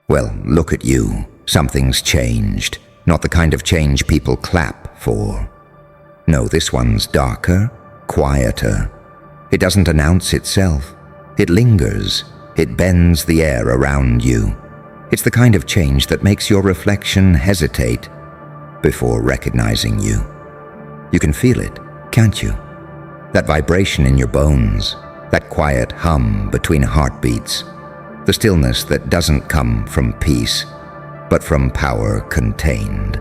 Well, look at you. Something's changed. Not the kind of change people clap for. No, this one's darker, quieter. It doesn't announce itself. It lingers. It bends the air around you. It's the kind of change that makes your reflection hesitate before recognizing you. You can feel it, can't you? That vibration in your bones, that quiet hum between heartbeats, the stillness that doesn't come from peace, but from power contained.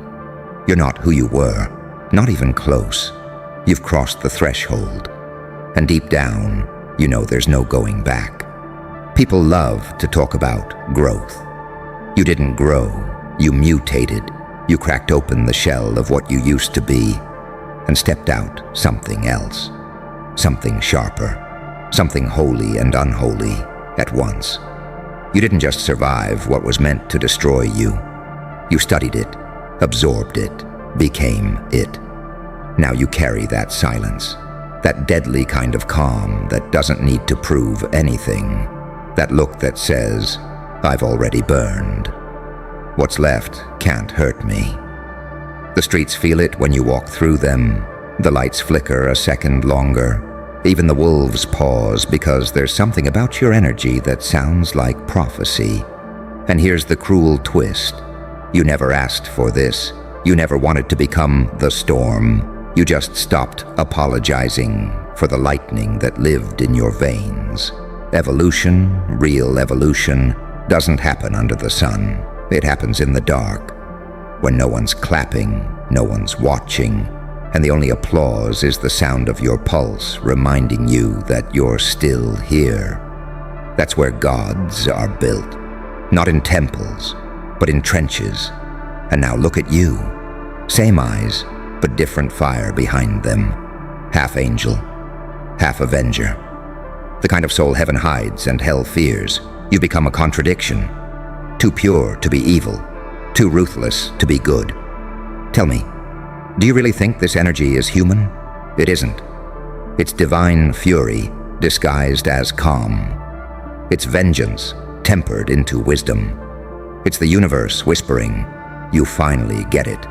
You're not who you were, not even close. You've crossed the threshold, and deep down, you know there's no going back. People love to talk about growth. You didn't grow, you mutated. You cracked open the shell of what you used to be and stepped out something else, something sharper, something holy and unholy at once. You didn't just survive what was meant to destroy you. You studied it, absorbed it, became it. Now you carry that silence, that deadly kind of calm that doesn't need to prove anything, that look that says, I've already burned. What's left can't hurt me. The streets feel it when you walk through them. The lights flicker a second longer. Even the wolves pause because there's something about your energy that sounds like prophecy. And here's the cruel twist. You never asked for this. You never wanted to become the storm. You just stopped apologizing for the lightning that lived in your veins. Evolution, real evolution, doesn't happen under the sun. It happens in the dark, when no one's clapping, no one's watching, and the only applause is the sound of your pulse reminding you that you're still here. That's where gods are built, not in temples, but in trenches. And now look at you. Same eyes, but different fire behind them. Half angel, half avenger. The kind of soul heaven hides and hell fears. You become a contradiction. Too pure to be evil, too ruthless to be good. Tell me, do you really think this energy is human? It isn't. It's divine fury disguised as calm. It's vengeance tempered into wisdom. It's the universe whispering, you finally get it.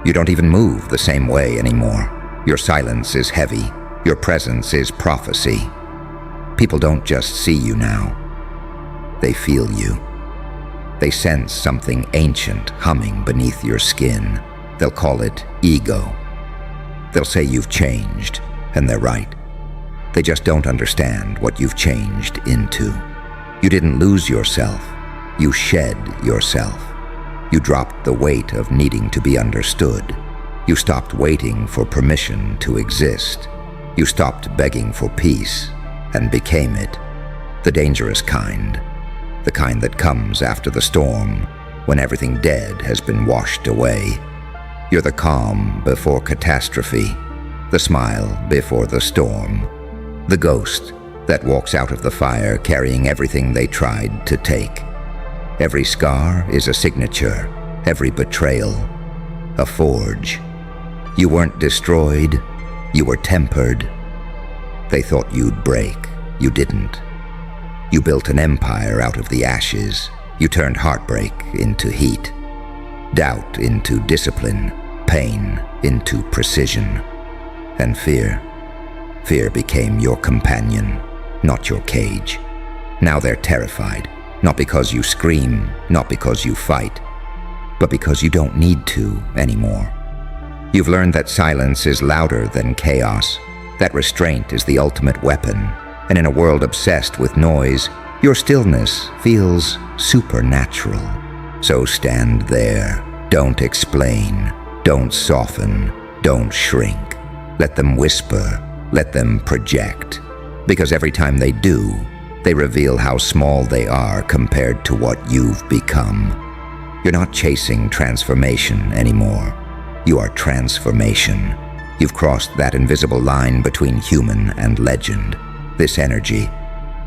You don't even move the same way anymore. Your silence is heavy. Your presence is prophecy. People don't just see you now. They feel you. They sense something ancient humming beneath your skin. They'll call it ego. They'll say you've changed, and they're right. They just don't understand what you've changed into. You didn't lose yourself. You shed yourself. You dropped the weight of needing to be understood. You stopped waiting for permission to exist. You stopped begging for peace and became it. The dangerous kind. The kind that comes after the storm, when everything dead has been washed away. You're the calm before catastrophe, the smile before the storm, the ghost that walks out of the fire carrying everything they tried to take. Every scar is a signature, every betrayal, a forge. You weren't destroyed, you were tempered. They thought you'd break, you didn't. You built an empire out of the ashes. You turned heartbreak into heat, doubt into discipline, pain into precision, and fear. Fear became your companion, not your cage. Now they're terrified, not because you scream, not because you fight, but because you don't need to anymore. You've learned that silence is louder than chaos, that restraint is the ultimate weapon. And in a world obsessed with noise, your stillness feels supernatural. So stand there. Don't explain. Don't soften. Don't shrink. Let them whisper. Let them project. Because every time they do, they reveal how small they are compared to what you've become. You're not chasing transformation anymore. You are transformation. You've crossed that invisible line between human and legend. This energy,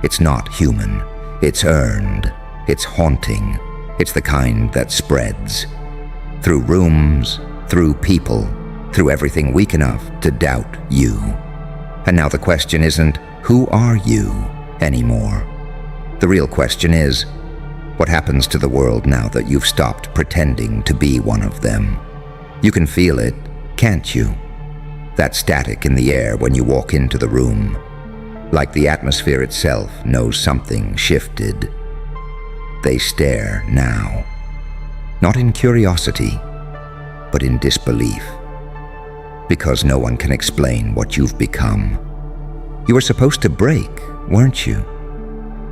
it's not human. It's earned. It's haunting. It's the kind that spreads. Through rooms, through people, through everything weak enough to doubt you. And now the question isn't, who are you anymore? The real question is, What happens to the world now that you've stopped pretending to be one of them? You can feel it, can't you? That static in the air when you walk into the room. Like the atmosphere itself knows something shifted. They stare now. Not in curiosity, but in disbelief. Because no one can explain what you've become. You were supposed to break, weren't you?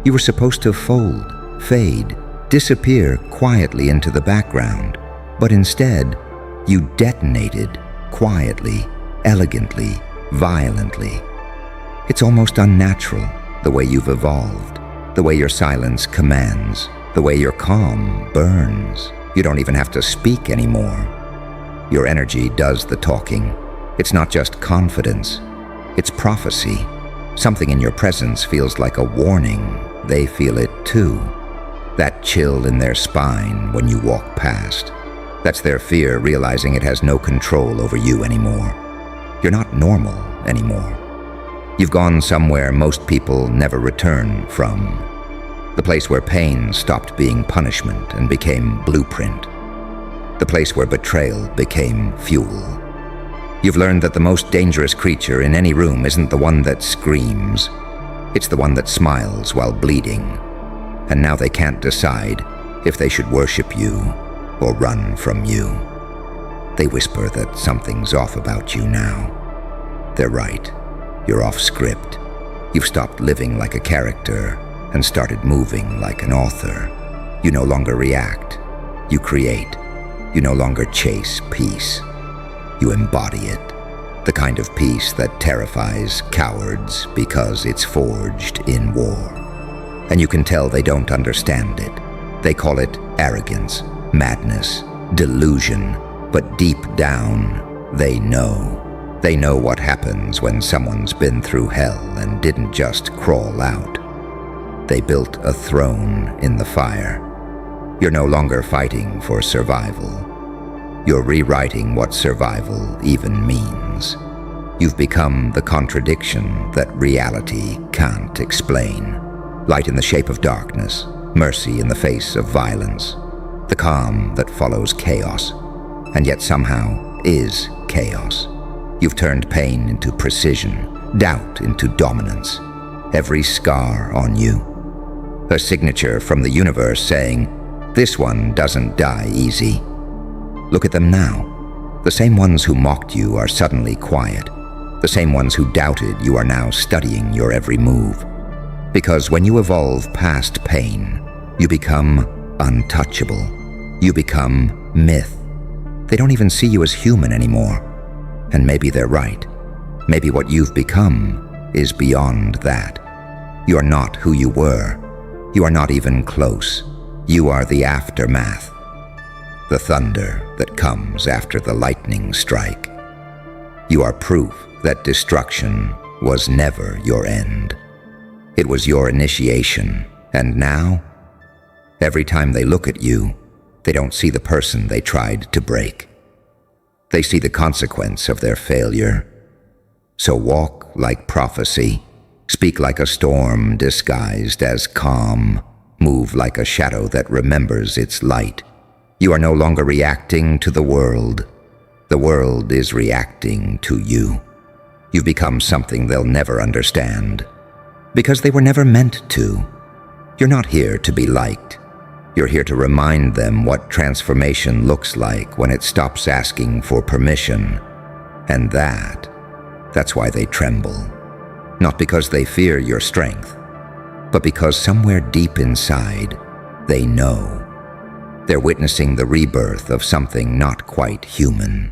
You were supposed to fold, fade, disappear quietly into the background. But instead, you detonated quietly, elegantly, violently. It's almost unnatural, the way you've evolved, the way your silence commands, the way your calm burns. You don't even have to speak anymore. Your energy does the talking. It's not just confidence, it's prophecy. Something in your presence feels like a warning. They feel it too. That chill in their spine when you walk past. That's their fear realizing it has no control over you anymore. You're not normal anymore. You've gone somewhere most people never return from. The place where pain stopped being punishment and became blueprint. The place where betrayal became fuel. You've learned that the most dangerous creature in any room isn't the one that screams. It's the one that smiles while bleeding. And now they can't decide if they should worship you or run from you. They whisper that something's off about you now. They're right. You're off script. You've stopped living like a character and started moving like an author. You no longer react. You create. You no longer chase peace. You embody it. The kind of peace that terrifies cowards because it's forged in war. And you can tell they don't understand it. They call it arrogance, madness, delusion. But deep down, they know. They know what happens when someone's been through hell and didn't just crawl out. They built a throne in the fire. You're no longer fighting for survival. You're rewriting what survival even means. You've become the contradiction that reality can't explain. Light in the shape of darkness, mercy in the face of violence, the calm that follows chaos, and yet somehow is chaos. You've turned pain into precision, doubt into dominance, every scar on you. A signature from the universe saying, "This one doesn't die easy." Look at them now. The same ones who mocked you are suddenly quiet. The same ones who doubted you are now studying your every move. Because when you evolve past pain, you become untouchable. You become myth. They don't even see you as human anymore. And maybe they're right. Maybe what you've become is beyond that. You are not who you were. You are not even close. You are the aftermath. The thunder that comes after the lightning strike. You are proof that destruction was never your end. It was your initiation, and now, every time they look at you, they don't see the person they tried to break. They see the consequence of their failure. So walk like prophecy, speak like a storm disguised as calm, move like a shadow that remembers its light. You are no longer reacting to the world. The world is reacting to you. You've become something they'll never understand, because they were never meant to. You're not here to be liked. You're here to remind them what transformation looks like when it stops asking for permission. And that's why they tremble. Not because they fear your strength, but because somewhere deep inside, they know. They're witnessing the rebirth of something not quite human.